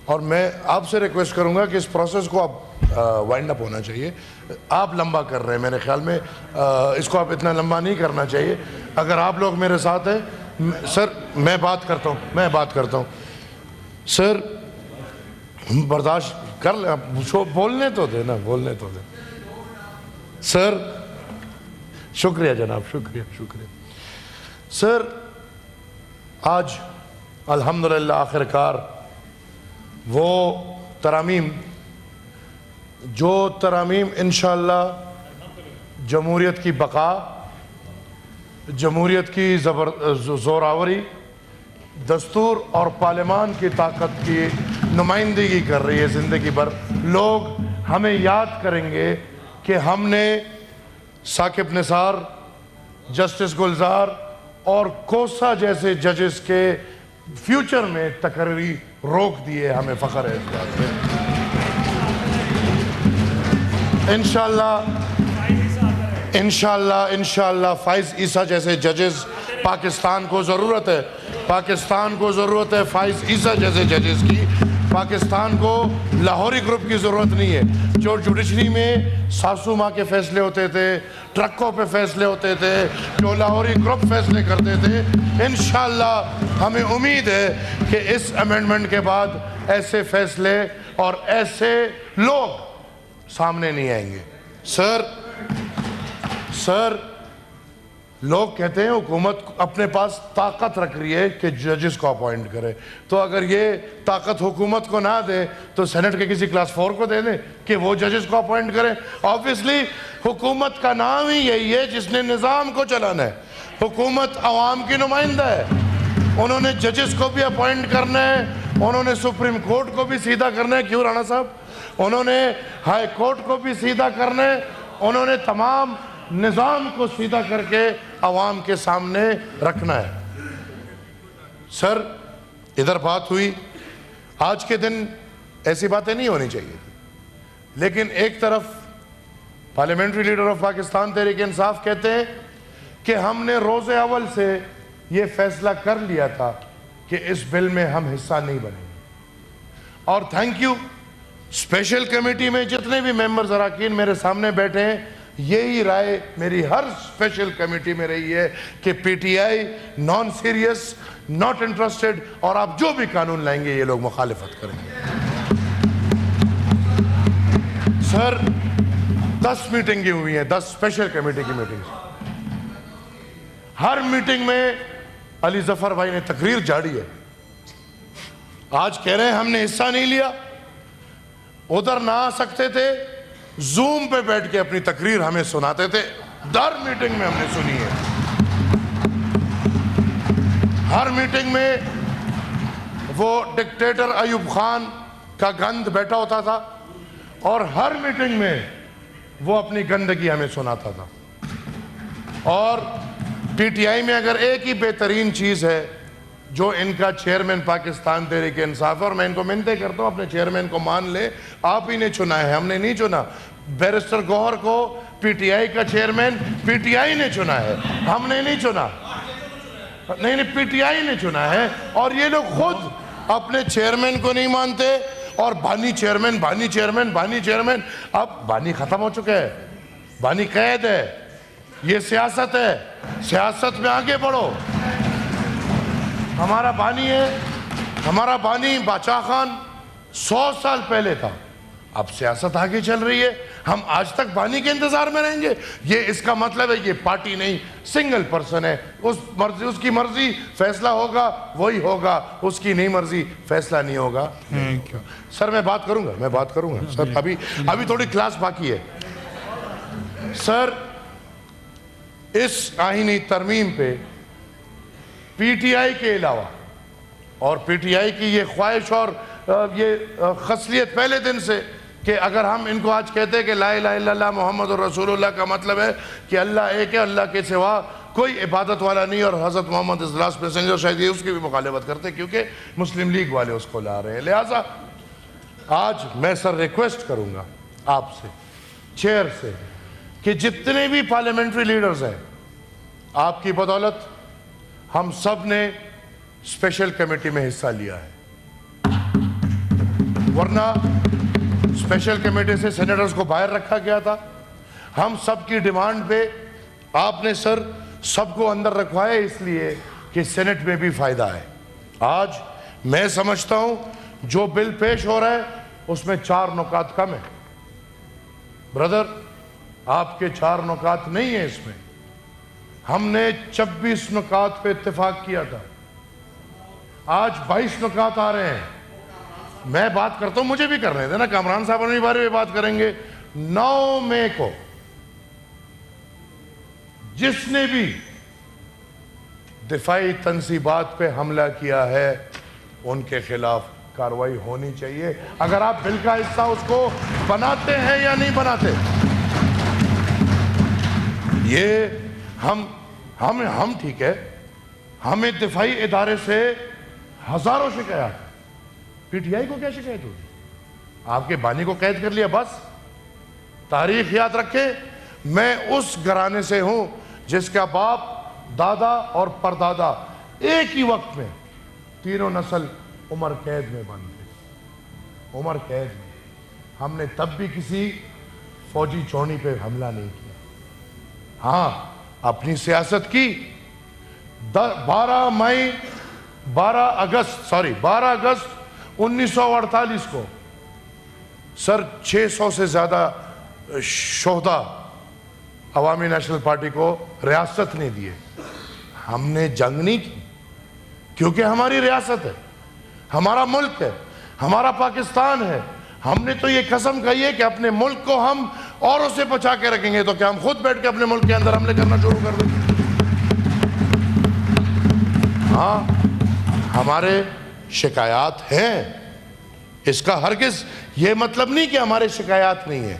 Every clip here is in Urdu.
اور میں آپ سے ریکویسٹ کروں گا کہ اس پروسیس کو آپ وائنڈ اپ ہونا چاہیے. آپ لمبا کر رہے ہیں میرے خیال میں, اس کو آپ اتنا لمبا نہیں کرنا چاہیے. اگر آپ لوگ میرے ساتھ ہیں, سر میں بات کرتا ہوں. سر برداشت کر لیں, بولنے تو دیں. سر شکریہ جناب, شکریہ. سر آج الحمدللہ آخر کار وہ ترامیم انشاءاللہ جمہوریت کی بقا, جمہوریت کی زوراوری, دستور اور پارلیمان کی طاقت کی نمائندگی کر رہی ہے زندگی بھر. لوگ ہمیں یاد کریں گے کہ ہم نے ثاقب نثار, جسٹس گلزار اور کوسا جیسے ججز کے فیوچر میں تقرری روک دیے. ہمیں فخر ہے اس بات پہ. انشاءاللہ فائز عیسیٰ جیسے ججز پاکستان کو ضرورت ہے. فائز عیسیٰ جیسے ججز کی پاکستان کو لاہوری گروپ کی ضرورت نہیں ہے. جو جوڈیشری میں ساسو ماں کے فیصلے ہوتے تھے, ٹرکوں پہ فیصلے ہوتے تھے, جو لاہوری گروپ فیصلے کرتے تھے, انشاءاللہ ہمیں امید ہے کہ اس امینڈمنٹ کے بعد ایسے فیصلے اور ایسے لوگ سامنے نہیں آئیں گے. سر لوگ کہتے ہیں حکومت اپنے پاس طاقت رکھ رہی ہے کہ ججز کو اپوائنٹ کرے, تو اگر یہ طاقت حکومت کو نہ دے تو سینٹ کے کسی کلاس 4 کو دے دیں کہ وہ ججز کو اپوائنٹ کرے. آبویسلی حکومت کا نام ہی یہی ہے جس نے نظام کو چلانا ہے. حکومت عوام کی نمائندہ ہے. انہوں نے ججز کو بھی اپوائنٹ کرنا ہے, انہوں نے سپریم کورٹ کو بھی سیدھا کرنا ہے. کیوں رانا صاحب؟ انہوں نے ہائی کورٹ کو بھی سیدھا کرنا ہے. انہوں نے تمام نظام کو سیدھا کر کے عوام کے سامنے رکھنا ہے. سر ادھر بات ہوئی, آج کے دن ایسی باتیں نہیں ہونی چاہیے, لیکن ایک طرف parliamentary leader of Pakistan Tehreek Insaf کہتے ہیں کہ ہم نے روز اول سے یہ فیصلہ کر لیا تھا کہ اس بل میں ہم حصہ نہیں بنیں گے. اور تھینک یو, اسپیشل کمیٹی میں جتنے بھی ممبرز اراکین میرے سامنے بیٹھے ہیں, یہی رائے میری ہر اسپیشل کمیٹی میں رہی ہے کہ P T I non serious, not interested, اور آپ جو بھی قانون لائیں گے یہ لوگ مخالفت کریں گے. سر 10 میٹنگیں ہوئی ہیں, 10 اسپیشل کمیٹی کی میٹنگ. ہر میٹنگ میں علی ظفر بھائی نے تقریر جاری ہے. آج کہہ رہے ہیں ہم نے حصہ نہیں لیا, ادھر نہ آ سکتے تھے, زوم پہ بیٹھ کے اپنی تقریر ہمیں سناتے تھے. ہر میٹنگ میں ہم نے سنی ہے. ہر میٹنگ میں وہ ڈکٹیٹر ایوب خان کا گند بیٹھا ہوتا تھا, اور ہر میٹنگ میں وہ اپنی گندگی ہمیں سناتا تھا. اور پی ٹی آئی میں اگر ایک ہی بہترین چیز ہے جو ان کا چیئرمین پاکستان تحریک انصاف ہے, اور میں ان کو منتیں کرتا ہوں اپنے چیئرمین کو مان لے, آپ ہی نے چنا ہے, ہم نے نہیں چنا. بیرسٹر گوہر کو پی ٹی آئی کا چیئرمین پی ٹی آئی نے چنا ہے, ہم نے نہیں چنا. نہیں, پی ٹی آئی نے چنا ہے. اور یہ لوگ خود اپنے چیئرمین کو نہیں مانتے, اور بانی چیئرمین. اب بانی ختم ہو چکا ہے, بانی قید ہے. یہ سیاست ہے, سیاست میں آگے بڑھو. ہمارا بانی ہے, ہمارا بانی باچا خان 100 سال پہلے تھا. اب سیاست آگے چل رہی ہے, ہم آج تک بانی کے انتظار میں رہیں گے؟ یہ اس کا مطلب ہے یہ پارٹی نہیں, سنگل پرسن ہے. اس کی مرضی فیصلہ ہوگا وہی ہوگا, اس کی نہیں مرضی فیصلہ نہیں ہوگا. سر میں بات کروں گا. سر ابھی تھوڑی کلاس باقی ہے. سر اس آئینی ترمیم پہ پی ٹی آئی کے علاوہ, اور پی ٹی آئی کی یہ خواہش اور یہ خصلیت پہلے دن سے کہ اگر ہم ان کو آج کہتے ہیں کہ لا الہ الا اللہ محمد رسول اللہ کا مطلب ہے کہ اللہ ایک ہے, اللہ کے سوا کوئی عبادت والا نہیں, اور حضرت محمد از لاسٹ میسنجر, شاید یہ اس کی بھی مخالفت کرتے کیونکہ مسلم لیگ والے اس کو لا رہے ہیں. لہٰذا آج میں سر ریکویسٹ کروں گا آپ سے, چیئر سے, کہ جتنے بھی پارلیمنٹری لیڈرز ہیں, آپ کی بدولت ہم سب نے اسپیشل کمیٹی میں حصہ لیا ہے. ورنہ اسپیشل کمیٹی سے سینیٹرز کو باہر رکھا گیا تھا. ہم سب کی ڈیمانڈ پہ آپ نے سر سب کو اندر رکھوایا اس لیے کہ سینٹ میں بھی فائدہ ہے. آج میں سمجھتا ہوں جو بل پیش ہو رہا ہے اس میں 4 نکات کم ہیں. برادر آپ کے 4 نکات نہیں ہیں اس میں. ہم نے 26 نکات پہ اتفاق کیا تھا. آج 22 نکات آ رہے ہیں. میں بات کرتا ہوں, مجھے بھی کر رہے تھے نا, کامران صاحب اپنے بارے میں بات کریں گے. 9 مئی کو جس نے بھی دفاعی تنصیبات پہ حملہ کیا ہے ان کے خلاف کارروائی ہونی چاہیے. اگر آپ بل کا حصہ اس کو بناتے ہیں یا نہیں بناتے. یہ ہم ٹھیک ہے, ہمیں دفاعی ادارے سے ہزاروں شکایات. پی ٹی آئی کو کیا شکایت ہوگی؟ آپ کے بانی کو قید کر لیا بس. تاریخ یاد رکھیں, میں اس گھرانے سے ہوں جس کا باپ, دادا اور پردادا ایک ہی وقت میں تینوں نسل عمر قید میں بند تھے. عمر قید میں. ہم نے تب بھی کسی فوجی چونی پہ حملہ نہیں کیا. ہاں اپنی سیاست کی. 12 اگست 1948 کو سر 600 سے زیادہ شہداء عوامی نیشنل پارٹی کو ریاست نہیں دیے. ہم نے جنگ نہیں کی کیونکہ ہماری ریاست ہے, ہمارا ملک ہے, ہمارا پاکستان ہے. ہم نے تو یہ قسم کہی ہے کہ اپنے ملک کو ہم اوروں سے بچا کے رکھیں گے. تو کیا ہم خود بیٹھ کے اپنے ملک کے اندر حملے کرنا شروع کر دیں؟ ہاں ہمارے شکایات ہیں, اس کا ہرگز یہ مطلب نہیں کہ ہمارے شکایات نہیں ہیں.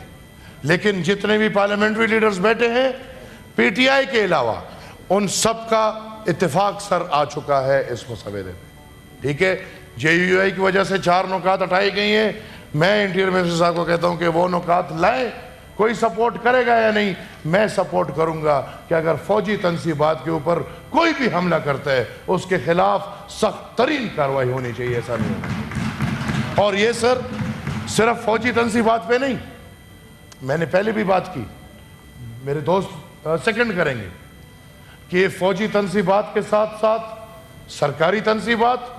لیکن جتنے بھی پارلیمنٹری لیڈرز بیٹھے ہیں پی ٹی آئی کے علاوہ, ان سب کا اتفاق سر آ چکا ہے اس مسودے میں. ٹھیک ہے, جے یو آئی کی وجہ سے 4 نکات ہٹائی گئی ہیں. میں انٹیریئر منسٹر صاحب کو کہتا ہوں کہ وہ نکات لائیں. کوئی سپورٹ کرے گا یا نہیں, میں سپورٹ کروں گا کہ اگر فوجی تنصیبات کے اوپر کوئی بھی حملہ کرتا ہے اس کے خلاف سخت ترین کارروائی ہونی چاہیے. ایسا نہیں ہونا. اور یہ سر صرف فوجی تنصیبات پہ نہیں, میں نے پہلے بھی بات کی, میرے دوست سیکنڈ کریں گے کہ یہ فوجی تنصیبات کے ساتھ ساتھ سرکاری تنصیبات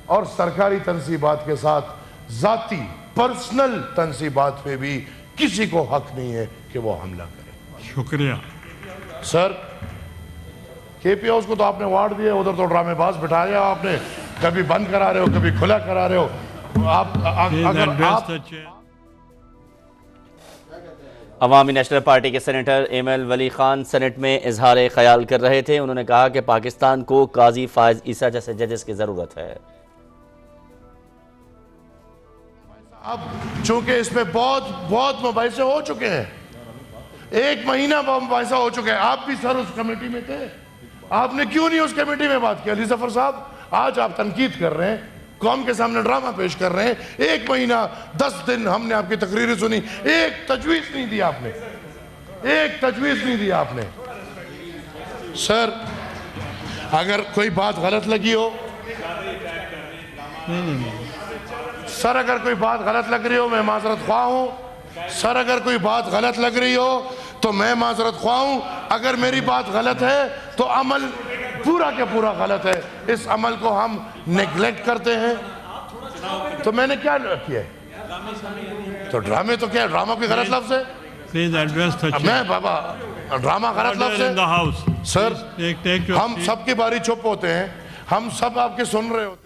اور سرکاری تنصیبات کے ساتھ ذاتی پرسنل تنصیبات پہ بھی کسی کو حق نہیں ہے کہ وہ حملہ کرے. شکریہ سر. کے پی ہاؤس کو تو آپ نے وارڈ دیا, ادھر تو ڈرامے باز بٹھایا آپ نے, کبھی بند کرا رہے ہو کبھی کھلا کرا رہے ہو. عوامی نیشنل پارٹی کے سینیٹر ایم ایل ولی خان سینٹ میں اظہار خیال کر رہے تھے. انہوں نے کہا کہ پاکستان کو قاضی فائز عیسیٰ جیسے ججز کی ضرورت ہے. اب چونکہ اس میں بہت مباحثے ہو چکے ہیں, 1 مہینہ مباحثہ ہو چکے ہیں. آپ بھی سر اس کمیٹی میں تھے, آپ نے کیوں نہیں اس کمیٹی میں بات کیا؟ علی ظفر صاحب, آج آپ تنقید کر رہے ہیں, قوم کے سامنے ڈرامہ پیش کر رہے ہیں. 1 مہینہ 10 دن ہم نے آپ کی تقریریں سنی, ایک تجویز نہیں دی آپ نے, ایک تجویز نہیں دی آپ نے. سر اگر کوئی بات غلط لگی ہو, سر اگر کوئی بات غلط لگ رہی ہو میں معذرت خواہ ہوں. سر اگر کوئی بات غلط لگ رہی ہو تو میں معذرت خواہ ہوں. اگر میری بات غلط ہے تو عمل پورا کے پورا غلط ہے. اس عمل کو ہم نیگلیکٹ کرتے ہیں. تو میں نے کیا کیا ہے؟ تو ڈرامے تو کیا, ڈرامہ کوئی غلط لفظ ہے؟ Please address the chair. میں بابا ڈرامہ غلط لفظ Order in the ہے house. سر. Take your ہم seat. سب کی باری چپ ہوتے ہیں, ہم سب آپ کے سن رہے ہوتے ہیں.